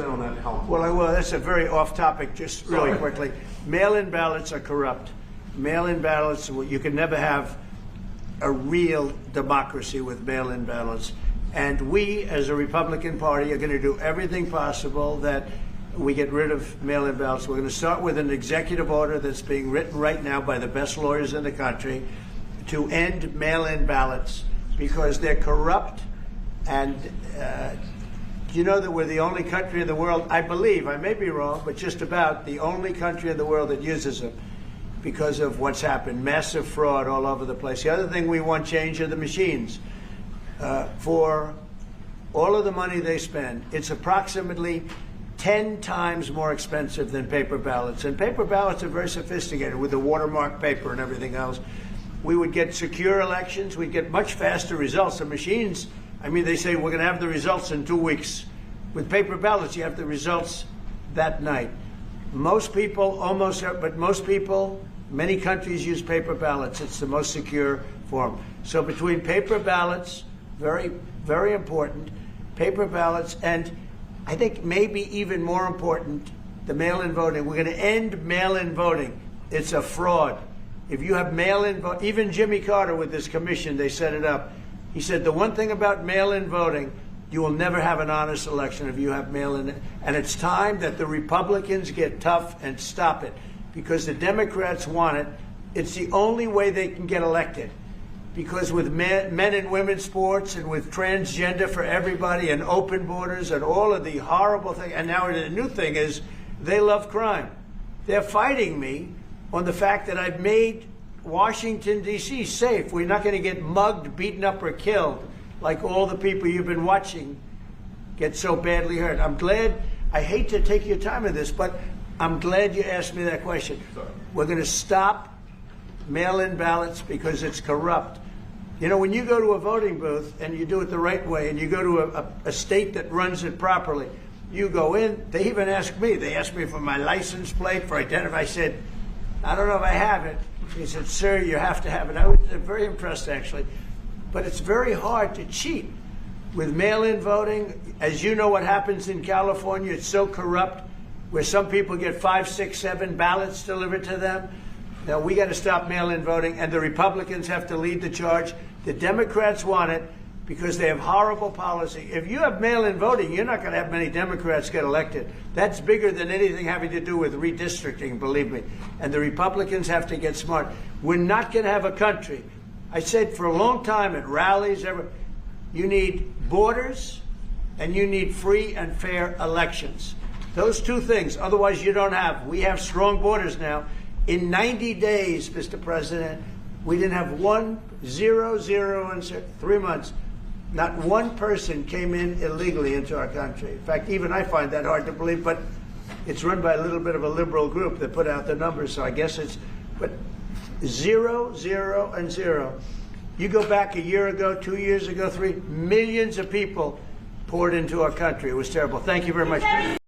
on that help. Well, that's a very off-topic, just really quickly. Mail-in ballots are corrupt. Mail-in ballots, you can never have a real democracy with mail-in ballots. And we, as a Republican Party, are going to do everything possible that we get rid of mail-in ballots. We're going to start with an executive order that's being written right now by the best lawyers in the country to end mail-in ballots because they're corrupt. And you know that we're the only country in the world, I believe, I may be wrong, but just about the only country in the world that uses them because of what's happened. Massive fraud all over the place. The other thing we want change are the machines. For all of the money they spend, it's approximately 10 times more expensive than paper ballots. And paper ballots are very sophisticated with the watermark paper and everything else. We would get secure elections. We'd get much faster results. The machines, I mean, they say we're going to have the results in 2 weeks. With paper ballots, you have the results that night. Most people, many countries use paper ballots. It's the most secure form. So between paper ballots, very, very important, paper ballots, and I think maybe even more important, the mail-in voting. We're going to end mail-in voting. It's a fraud. If you have mail-in vote, even Jimmy Carter with this commission, they set it up. He said the one thing about mail-in voting, you will never have an honest election if you have mail-in. And it's time that the Republicans get tough and stop it because the Democrats want it. It's the only way they can get elected. Because with men and women's sports and with transgender for everybody and open borders and all of the horrible things, and now the new thing is they love crime. They're fighting me on the fact that I've made Washington, D.C. safe. We're not going to get mugged, beaten up, or killed like all the people you've been watching get so badly hurt. I'm glad, I hate to take your time with this, but I'm glad you asked me that question. Sorry. We're going to stop mail-in ballots because it's corrupt. You know, when you go to a voting booth and you do it the right way and you go to a state that runs it properly, you go in, they even ask me, they asked me for my license plate, for identity. I said, I don't know if I have it. He said, sir, you have to have it. I was very impressed, actually. But it's very hard to cheat with mail-in voting. As you know what happens in California, it's so corrupt, where some people get 5, 6, 7 ballots delivered to them. Now, we got to stop mail-in voting, and the Republicans have to lead the charge. The Democrats want it because they have horrible policy. If you have mail-in voting, you're not going to have many Democrats get elected. That's bigger than anything having to do with redistricting, believe me. And the Republicans have to get smart. We're not going to have a country. I said for a long time at rallies, you need borders and you need free and fair elections. Those two things, otherwise you don't have. We have strong borders now. In 90 days, Mr. President, we didn't have 0 in 3 months. Not one person came in illegally into our country. In fact, even I find that hard to believe, but it's run by a little bit of a liberal group that put out the numbers, so I guess it's, but 0, 0, and 0. You go back a year ago, 2 years ago, 3 millions of people poured into our country. It was terrible. Thank you very much.